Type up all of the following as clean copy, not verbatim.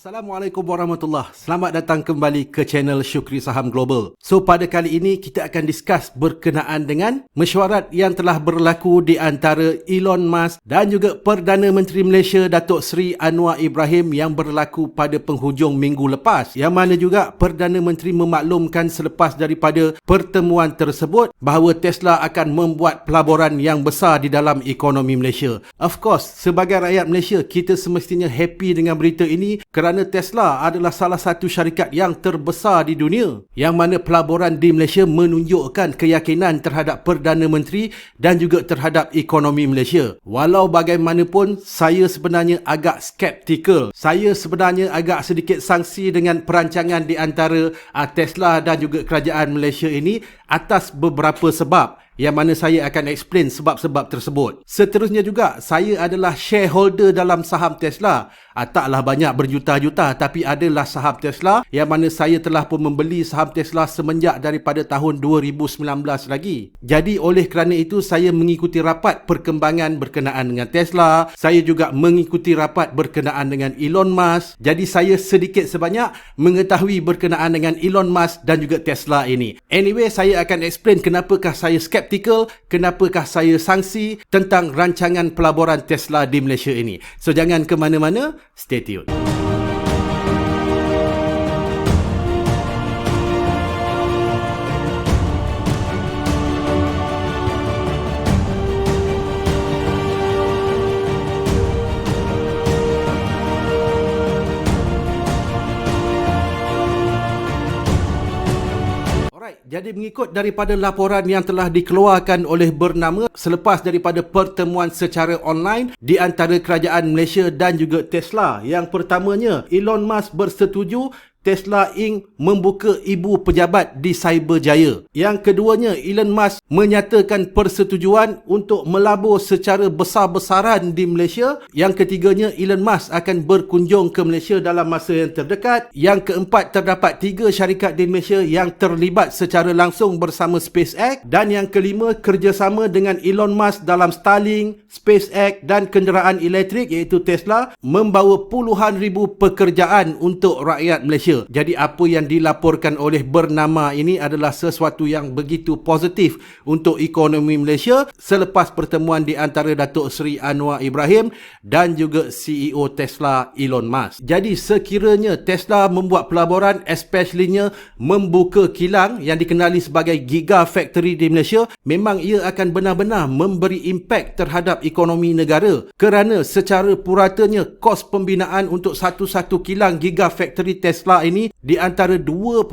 Assalamualaikum warahmatullahi. Selamat datang kembali ke channel Syukri Saham Global. So pada kali ini kita akan discuss berkenaan dengan mesyuarat yang telah berlaku di antara Elon Musk dan juga Perdana Menteri Malaysia Datuk Seri Anwar Ibrahim yang berlaku pada penghujung minggu lepas. Yang mana juga Perdana Menteri memaklumkan selepas daripada pertemuan tersebut bahawa Tesla akan membuat pelaburan yang besar di dalam ekonomi Malaysia. Of course, sebagai rakyat Malaysia, kita semestinya happy dengan berita ini kerana Tesla adalah salah satu syarikat yang terbesar di dunia yang mana pelaburan di Malaysia menunjukkan keyakinan terhadap Perdana Menteri dan juga terhadap ekonomi Malaysia. Walau bagaimanapun, saya sebenarnya agak skeptikal. Saya sebenarnya agak sedikit sangsi dengan perancangan di antara Tesla dan juga kerajaan Malaysia ini atas beberapa sebab, yang mana saya akan explain sebab-sebab tersebut. Seterusnya juga, saya adalah shareholder dalam saham Tesla. Taklah banyak berjuta-juta, tapi adalah saham Tesla yang mana saya telah pun membeli saham Tesla semenjak daripada tahun 2019 lagi. Jadi oleh kerana itu, saya mengikuti rapat perkembangan berkenaan dengan Tesla. Saya juga mengikuti rapat berkenaan dengan Elon Musk. Jadi saya sedikit sebanyak mengetahui berkenaan dengan Elon Musk dan juga Tesla ini. Anyway, saya akan explain kenapakah saya skeptikal, kenapakah saya sangsi tentang rancangan pelaburan Tesla di Malaysia ini. So jangan ke mana-mana, stay tuned. Jadi mengikut daripada laporan yang telah dikeluarkan oleh Bernama selepas daripada pertemuan secara online di antara kerajaan Malaysia dan juga Tesla. Yang pertamanya, Elon Musk bersetuju Tesla Inc. membuka ibu pejabat di Cyberjaya. Yang keduanya, Elon Musk menyatakan persetujuan untuk melabur secara besar-besaran di Malaysia. Yang ketiganya, Elon Musk akan berkunjung ke Malaysia dalam masa yang terdekat. Yang keempat, terdapat 3 syarikat di Malaysia yang terlibat secara langsung bersama SpaceX. Dan yang kelima, kerjasama dengan Elon Musk dalam Starlink, SpaceX dan kenderaan elektrik iaitu Tesla membawa puluhan ribu pekerjaan untuk rakyat Malaysia. Jadi apa yang dilaporkan oleh Bernama ini adalah sesuatu yang begitu positif untuk ekonomi Malaysia selepas pertemuan di antara Datuk Seri Anwar Ibrahim dan juga CEO Tesla Elon Musk. Jadi sekiranya Tesla membuat pelaburan, especially-nya membuka kilang yang dikenali sebagai Gigafactory di Malaysia, memang ia akan benar-benar memberi impak terhadap ekonomi negara kerana secara puratanya kos pembinaan untuk satu-satu kilang Gigafactory Tesla ini di antara 2.5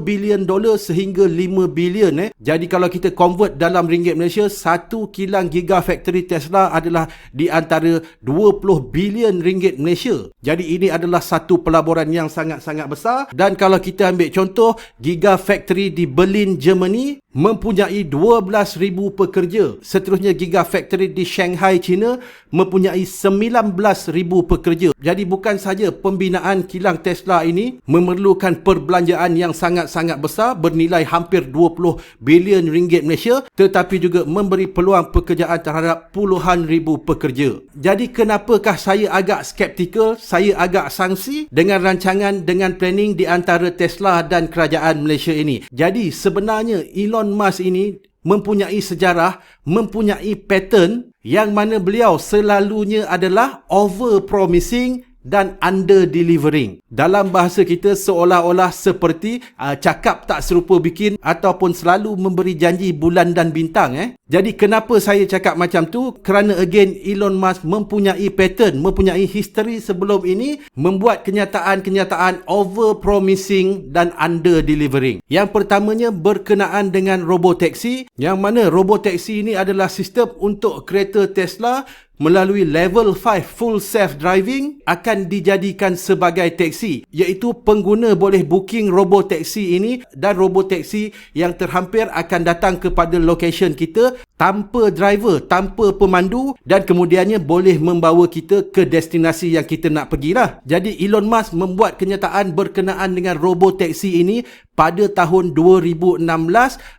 bilion dolar sehingga 5 bilion. Jadi kalau kita convert dalam ringgit Malaysia, satu kilang Gigafactory Tesla adalah di antara 20 bilion ringgit Malaysia. Jadi ini adalah satu pelaburan yang sangat-sangat besar. Dan kalau kita ambil contoh, Gigafactory di Berlin, Germany mempunyai 12,000 pekerja. Seterusnya, Gigafactory di Shanghai, China mempunyai 19,000 pekerja. Jadi bukan saja pembinaan kilang Tesla ini memerlukan perbelanjaan yang sangat-sangat besar bernilai hampir 20 bilion ringgit Malaysia, tetapi juga memberi peluang pekerjaan terhadap puluhan ribu pekerja. Jadi kenapakah saya agak skeptikal, saya agak sangsi dengan rancangan, dengan planning di antara Tesla dan kerajaan Malaysia ini. Jadi sebenarnya Elon Musk ini mempunyai sejarah, mempunyai pattern yang mana beliau selalunya adalah over-promising dan under-delivering. Dalam bahasa kita, seolah-olah seperti cakap tak serupa bikin ataupun selalu memberi janji bulan dan bintang. Jadi kenapa saya cakap macam tu? Kerana again, Elon Musk mempunyai pattern, mempunyai history sebelum ini membuat kenyataan-kenyataan over-promising dan under-delivering. Yang pertamanya berkenaan dengan robotaxi, yang mana robotaxi ini adalah sistem untuk kereta Tesla melalui level 5 full self-driving akan dijadikan sebagai taksi, iaitu pengguna boleh booking robotaxi ini dan robotaxi yang terhampir akan datang kepada location kita tanpa driver, tanpa pemandu dan kemudiannya boleh membawa kita ke destinasi yang kita nak pergilah. Jadi Elon Musk membuat kenyataan berkenaan dengan robotaxi ini pada tahun 2016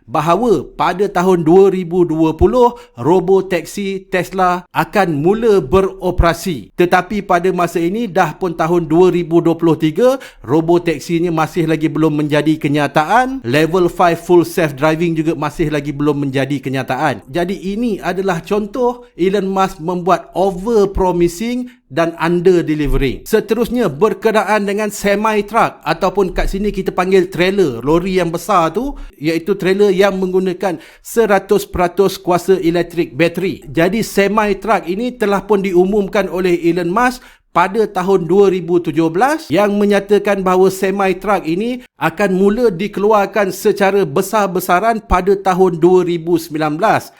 bahawa pada tahun 2020 robotaksi Tesla akan mula beroperasi. Tetapi pada masa ini dah pun tahun 2023, robotaksinya masih lagi belum menjadi kenyataan. Level 5 full self driving juga masih lagi belum menjadi kenyataan. Jadi ini adalah contoh Elon Musk membuat over promising dan under delivering. Seterusnya berkenaan dengan semi truck ataupun kat sini kita panggil trailer, lori yang besar tu, iaitu trailer yang menggunakan 100% kuasa elektrik bateri. Jadi semi truck ini telah pun diumumkan oleh Elon Musk pada tahun 2017 yang menyatakan bahawa semi truck ini akan mula dikeluarkan secara besar-besaran pada tahun 2019.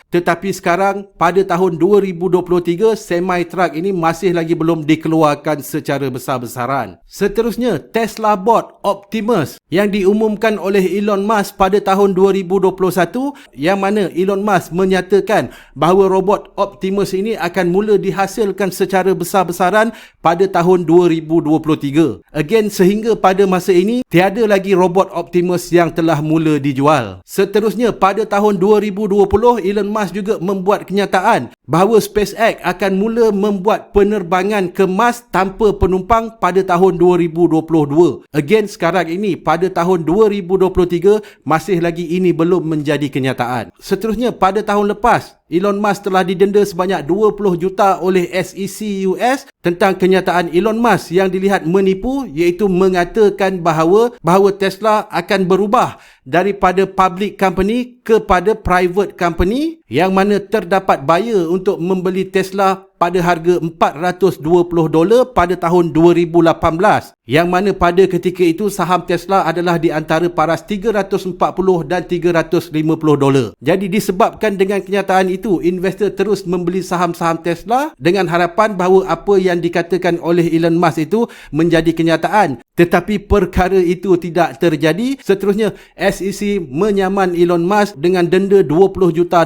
Tetapi sekarang pada tahun 2023 semi truck ini masih lagi belum dikeluarkan secara besar-besaran. Seterusnya Tesla Bot Optimus yang diumumkan oleh Elon Musk pada tahun 2021, yang mana Elon Musk menyatakan bahawa robot Optimus ini akan mula dihasilkan secara besar-besaran pada tahun 2023. Again, sehingga pada masa ini tiada lagi robot Optimus yang telah mula dijual. Seterusnya pada tahun 2020 Elon Musk juga membuat kenyataan bahawa SpaceX akan mula membuat penerbangan ke Mars tanpa penumpang pada tahun 2022. Again, sekarang ini pada tahun 2023 masih lagi ini belum menjadi kenyataan. Seterusnya pada tahun lepas Elon Musk telah didenda sebanyak 20 juta oleh SEC US tentang kenyataan Elon Musk yang dilihat menipu, iaitu mengatakan bahawa Tesla akan berubah daripada public company kepada private company, yang mana terdapat buyer untuk membeli Tesla pada harga $420 pada tahun 2018, yang mana pada ketika itu saham Tesla adalah di antara paras $340 dan $350. Jadi disebabkan dengan kenyataan itu, investor terus membeli saham-saham Tesla dengan harapan bahawa apa yang dikatakan oleh Elon Musk itu menjadi kenyataan. Tetapi perkara itu tidak terjadi. Seterusnya SEC menyaman Elon Musk dengan denda $20 juta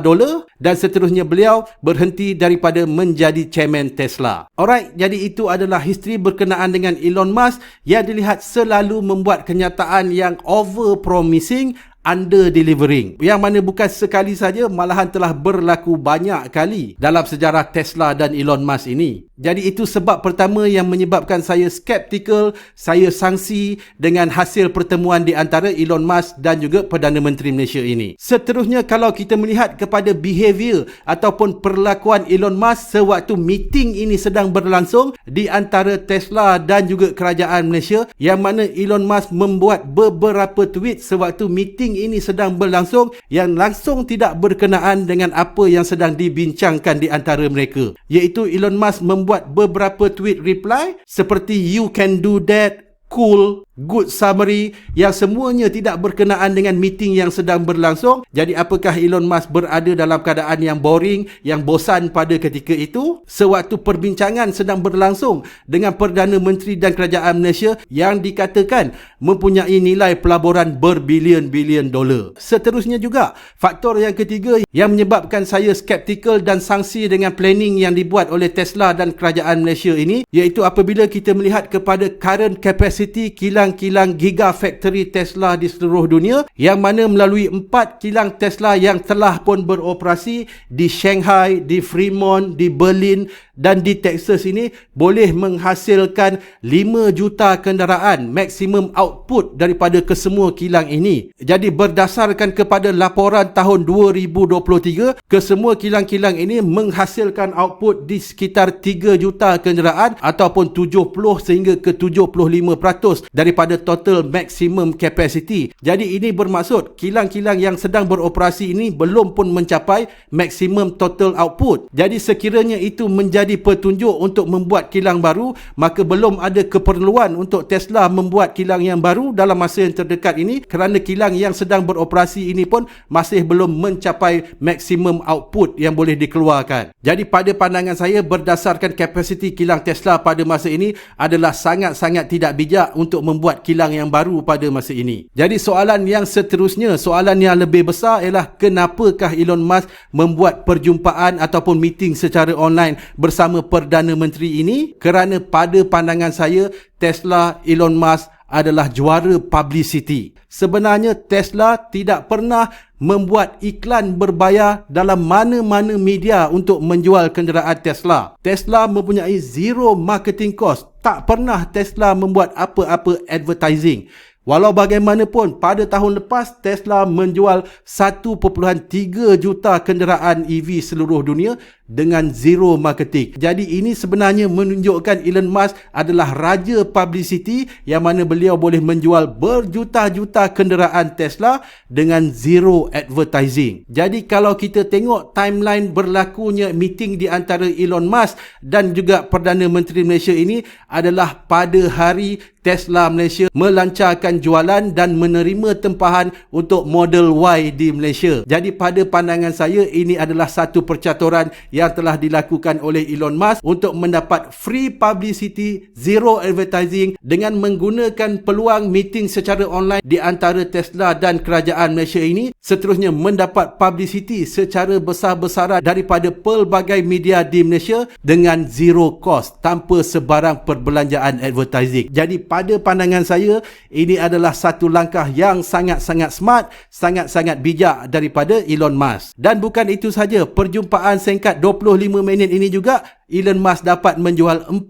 dan seterusnya beliau berhenti daripada menjadi chairman Tesla. Alright, jadi itu adalah history berkenaan dengan Elon Musk yang dilihat selalu membuat kenyataan yang over promising, under delivering, yang mana bukan sekali saja, malahan telah berlaku banyak kali dalam sejarah Tesla dan Elon Musk ini. Jadi itu sebab pertama yang menyebabkan saya skeptikal, saya sangsi dengan hasil pertemuan di antara Elon Musk dan juga Perdana Menteri Malaysia ini. Seterusnya, kalau kita melihat kepada behavior ataupun perlakuan Elon Musk sewaktu meeting ini sedang berlangsung di antara Tesla dan juga kerajaan Malaysia, yang mana Elon Musk membuat beberapa tweet sewaktu meeting ini sedang berlangsung yang langsung tidak berkenaan dengan apa yang sedang dibincangkan di antara mereka, iaitu Elon Musk membuat beberapa tweet reply seperti "you can do that", "cool", "good summary", yang semuanya tidak berkenaan dengan meeting yang sedang berlangsung. Jadi apakah Elon Musk berada dalam keadaan yang boring, yang bosan pada ketika itu sewaktu perbincangan sedang berlangsung dengan Perdana Menteri dan Kerajaan Malaysia yang dikatakan mempunyai nilai pelaburan berbilion-bilion dolar. Seterusnya juga, faktor yang ketiga yang menyebabkan saya skeptikal dan sangsi dengan planning yang dibuat oleh Tesla dan Kerajaan Malaysia ini, iaitu apabila kita melihat kepada current capacity kilang-kilang gigafactory Tesla di seluruh dunia, yang mana melalui 4 kilang Tesla yang telah pun beroperasi di Shanghai, di Fremont, di Berlin dan di Texas ini boleh menghasilkan 5 juta kenderaan maksimum output daripada kesemua kilang ini. Jadi berdasarkan kepada laporan tahun 2023, kesemua kilang-kilang ini menghasilkan output di sekitar 3 juta kenderaan ataupun 70 sehingga ke 75% daripada total maximum capacity. Jadi ini bermaksud kilang-kilang yang sedang beroperasi ini belum pun mencapai maximum total output. Jadi sekiranya itu menjadi petunjuk untuk membuat kilang baru, maka belum ada keperluan untuk Tesla membuat kilang yang baru dalam masa yang terdekat ini, kerana kilang yang sedang beroperasi ini pun masih belum mencapai maximum output yang boleh dikeluarkan. Jadi pada pandangan saya, berdasarkan kapasiti kilang Tesla pada masa ini adalah sangat-sangat tidak bijak untuk membuat kilang yang baru pada masa ini. Jadi soalan yang seterusnya, soalan yang lebih besar ialah kenapakah Elon Musk membuat perjumpaan ataupun meeting secara online bersama Perdana Menteri ini? Kerana pada pandangan saya, Tesla, Elon Musk adalah juara publicity. Sebenarnya Tesla tidak pernah membuat iklan berbayar dalam mana-mana media untuk menjual kenderaan Tesla. Tesla mempunyai zero marketing cost. Tak pernah Tesla membuat apa-apa advertising. Walau bagaimanapun, pada tahun lepas Tesla menjual 1.3 juta kenderaan EV seluruh dunia dengan zero marketing. Jadi ini sebenarnya menunjukkan Elon Musk adalah raja publicity yang mana beliau boleh menjual berjuta-juta kenderaan Tesla dengan zero advertising. Jadi kalau kita tengok timeline berlakunya meeting di antara Elon Musk dan juga Perdana Menteri Malaysia ini adalah pada hari Tesla Malaysia melancarkan jualan dan menerima tempahan untuk Model Y di Malaysia. Jadi pada pandangan saya ini adalah satu percaturan yang telah dilakukan oleh Elon Musk untuk mendapat free publicity, zero advertising dengan menggunakan peluang meeting secara online di antara Tesla dan kerajaan Malaysia ini, seterusnya mendapat publicity secara besar-besaran daripada pelbagai media di Malaysia dengan zero cost, tanpa sebarang perbelanjaan advertising. Jadi pada pandangan saya ini adalah satu langkah yang sangat-sangat smart, sangat-sangat bijak daripada Elon Musk. Dan bukan itu saja, perjumpaan singkat 25 minit ini juga Elon Musk dapat menjual 40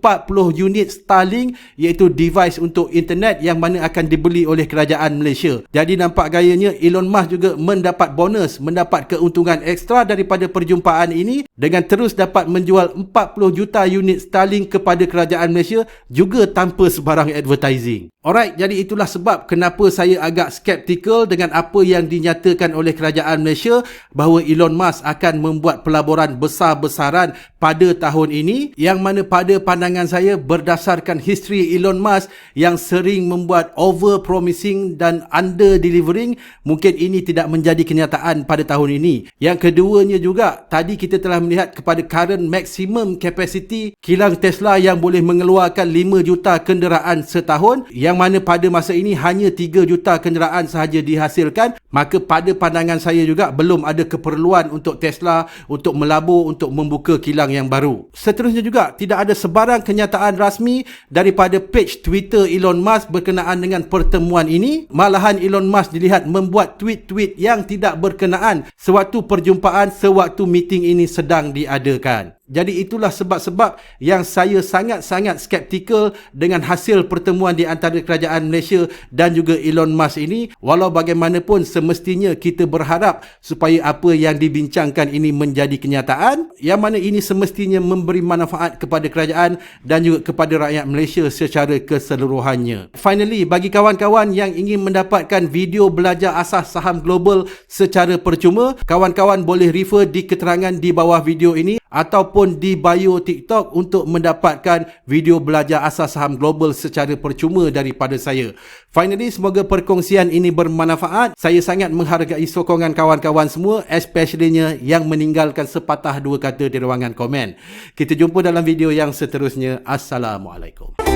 unit Starlink, iaitu device untuk internet yang mana akan dibeli oleh kerajaan Malaysia. Jadi nampak gayanya Elon Musk juga mendapat bonus, mendapat keuntungan ekstra daripada perjumpaan ini dengan terus dapat menjual 40 juta unit Starlink kepada kerajaan Malaysia juga tanpa sebarang advertising. Alright, jadi itulah sebab kenapa saya agak skeptikal dengan apa yang dinyatakan oleh kerajaan Malaysia bahawa Elon Musk akan membuat pelaburan besar-besaran pada tahun ini, yang mana pada pandangan saya berdasarkan history Elon Musk yang sering membuat over promising dan under delivering, mungkin ini tidak menjadi kenyataan pada tahun ini. Yang keduanya juga, tadi kita telah melihat kepada current maximum capacity kilang Tesla yang boleh mengeluarkan 5 juta kenderaan setahun, yang mana pada masa ini hanya 3 juta kenderaan sahaja dihasilkan. Maka pada pandangan saya juga belum ada keperluan untuk Tesla untuk melabur, untuk membuka kilang yang baru. Seterusnya juga, tidak ada sebarang kenyataan rasmi daripada page Twitter Elon Musk berkenaan dengan pertemuan ini. Malahan Elon Musk dilihat membuat tweet-tweet yang tidak berkenaan sewaktu perjumpaan, sewaktu meeting ini sedang diadakan. Jadi itulah sebab-sebab yang saya sangat-sangat skeptikal dengan hasil pertemuan di antara kerajaan Malaysia dan juga Elon Musk ini. Walau bagaimanapun semestinya kita berharap supaya apa yang dibincangkan ini menjadi kenyataan, yang mana ini semestinya memberi manfaat kepada kerajaan dan juga kepada rakyat Malaysia secara keseluruhannya. Finally, bagi kawan-kawan yang ingin mendapatkan video belajar asas saham global secara percuma, kawan-kawan boleh refer di keterangan di bawah video ini ataupun di bio TikTok untuk mendapatkan video belajar asas saham global secara percuma daripada saya. Finally, semoga perkongsian ini bermanfaat. Saya sangat menghargai sokongan kawan-kawan semua, especially-nya yang meninggalkan sepatah dua kata di ruangan komen. Kita jumpa dalam video yang seterusnya. Assalamualaikum.